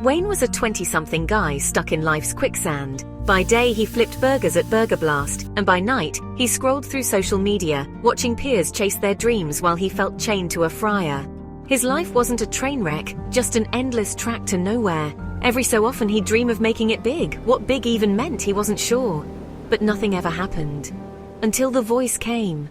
Wayne was a 20-something guy stuck in life's quicksand. By day, he flipped burgers at Burger Blast, and by night, he scrolled through social media, watching peers chase their dreams while he felt chained to a fryer. His life wasn't a train wreck, just an endless track to nowhere. Every so often he'd dream of making it big. What big even meant, he wasn't sure. But nothing ever happened. Until the voice came.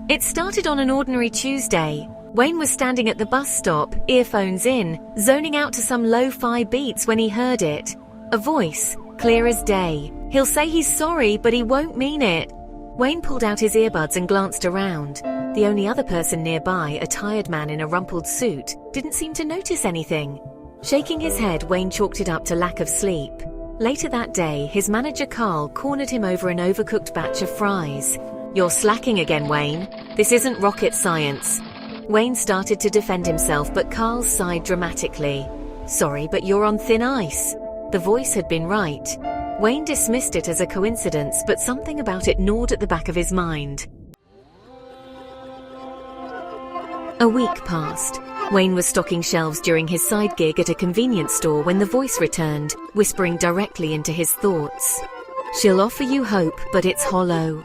It started on an ordinary Tuesday. Wayne was standing at the bus stop, earphones in, zoning out to some lo-fi beats when he heard it. A voice, clear as day. He'll say he's sorry, but he won't mean it. Wayne pulled out his earbuds and glanced around. The only other person nearby, a tired man in a rumpled suit, didn't seem to notice anything. Shaking his head, Wayne chalked it up to lack of sleep. Later that day, his manager Carl cornered him over an overcooked batch of fries. "You're slacking again, Wayne. This isn't rocket science." Wayne started to defend himself, but Carl sighed dramatically. "Sorry, but you're on thin ice." The voice had been right. Wayne dismissed it as a coincidence, but something about it gnawed at the back of his mind. A week passed. Wayne was stocking shelves during his side gig at a convenience store when the voice returned, whispering directly into his thoughts. "She'll offer you hope, but it's hollow."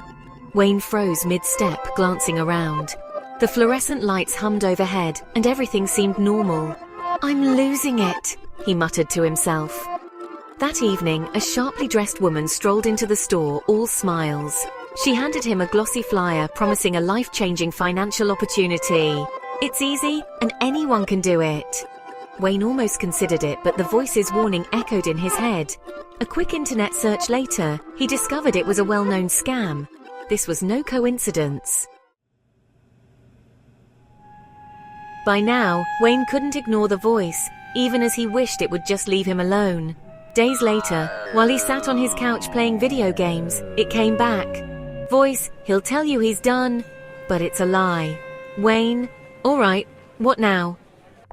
Wayne froze mid-step, glancing around. The fluorescent lights hummed overhead, and everything seemed normal. "I'm losing it," he muttered to himself. That evening, a sharply dressed woman strolled into the store, all smiles. She handed him a glossy flyer promising a life-changing financial opportunity. "It's easy, and anyone can do it." Wayne almost considered it, but the voice's warning echoed in his head. A quick internet search later, he discovered it was a well-known scam. This was no coincidence. By now, Wayne couldn't ignore the voice, even as he wished it would just leave him alone. Days later, while he sat on his couch playing video games, it came back. "Voice, he'll tell you he's done." But it's a lie. "Wayne, all right, what now?"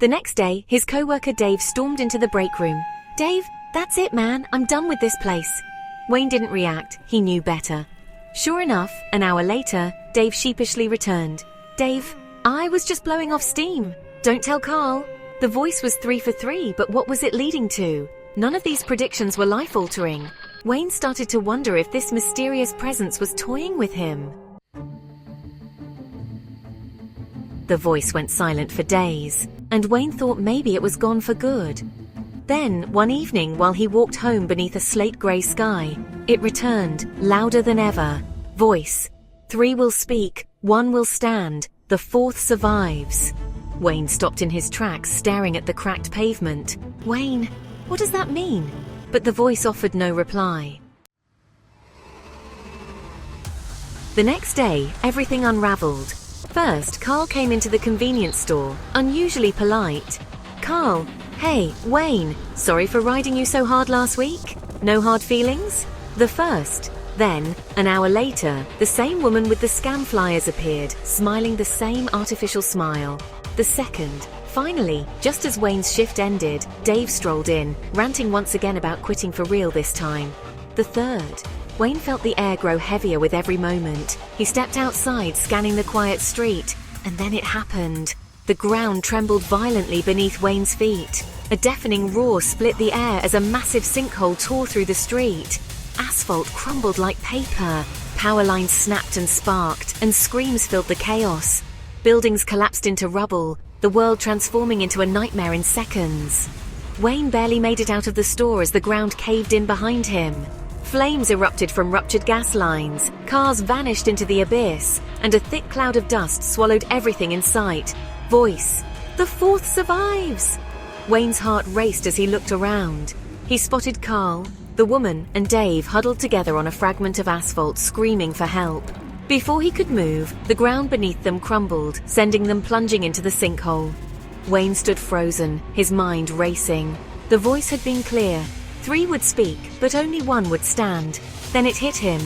The next day, his coworker Dave stormed into the break room. "Dave, that's it, man, I'm done with this place." Wayne didn't react, he knew better. Sure enough, an hour later, Dave sheepishly returned. "Dave, I was just blowing off steam. Don't tell Carl." The voice was 3 for 3, but what was it leading to? None of these predictions were life-altering. Wayne started to wonder if this mysterious presence was toying with him. The voice went silent for days, and Wayne thought maybe it was gone for good. Then, one evening while he walked home beneath a slate-grey sky, it returned, louder than ever. Voice, 3 will speak, 1 will stand, the 4th survives. Wayne stopped in his tracks, staring at the cracked pavement. "Wayne, what does that mean?" But the voice offered no reply. The next day, everything unraveled. First, Carl came into the convenience store, unusually polite. "Carl, hey, Wayne, sorry for riding you so hard last week? No hard feelings?" The first. Then, an hour later, the same woman with the scam flyers appeared, smiling the same artificial smile. The second. Finally, just as Wayne's shift ended, Dave strolled in, ranting once again about quitting for real this time. The third. Wayne felt the air grow heavier with every moment. He stepped outside, scanning the quiet street, and then it happened. The ground trembled violently beneath Wayne's feet. A deafening roar split the air as a massive sinkhole tore through the street. Asphalt crumbled like paper. Power lines snapped and sparked, and screams filled the chaos. Buildings collapsed into rubble, the world transforming into a nightmare in seconds. Wayne barely made it out of the store as the ground caved in behind him. Flames erupted from ruptured gas lines, cars vanished into the abyss, and a thick cloud of dust swallowed everything in sight. Voice, the 4th survives! Wayne's heart raced as he looked around. He spotted Carl, the woman, and Dave huddled together on a fragment of asphalt, screaming for help. Before he could move, the ground beneath them crumbled, sending them plunging into the sinkhole. Wayne stood frozen, his mind racing. The voice had been clear. 3 would speak, but only 1 would stand. Then it hit him.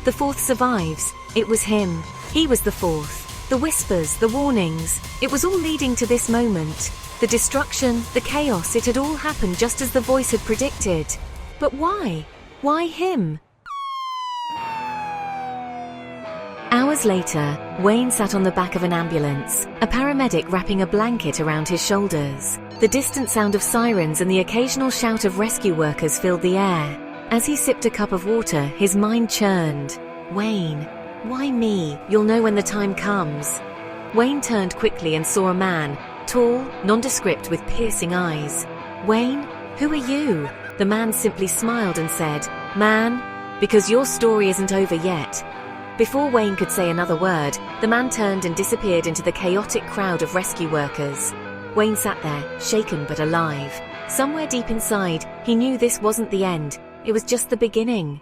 The 4th survives. It was him. He was the 4th. The whispers, the warnings. It was all leading to this moment. The destruction, the chaos, it had all happened just as the voice had predicted. But why? Why him? Hours Hours later, Wayne sat on the back of an ambulance, a paramedic wrapping a blanket around his shoulders. The distant sound of sirens and the occasional shout of rescue workers filled the air. As he sipped a cup of water, his mind churned. Wayne, why me? You'll know when the time comes. Wayne turned quickly and saw a man, tall, nondescript with piercing eyes. Wayne, who are you? The man simply smiled and said, Man, because your story isn't over yet. Before Wayne could say another word, the man turned and disappeared into the chaotic crowd of rescue workers. Wayne sat there, shaken but alive. Somewhere deep inside, he knew this wasn't the end. It was just the beginning.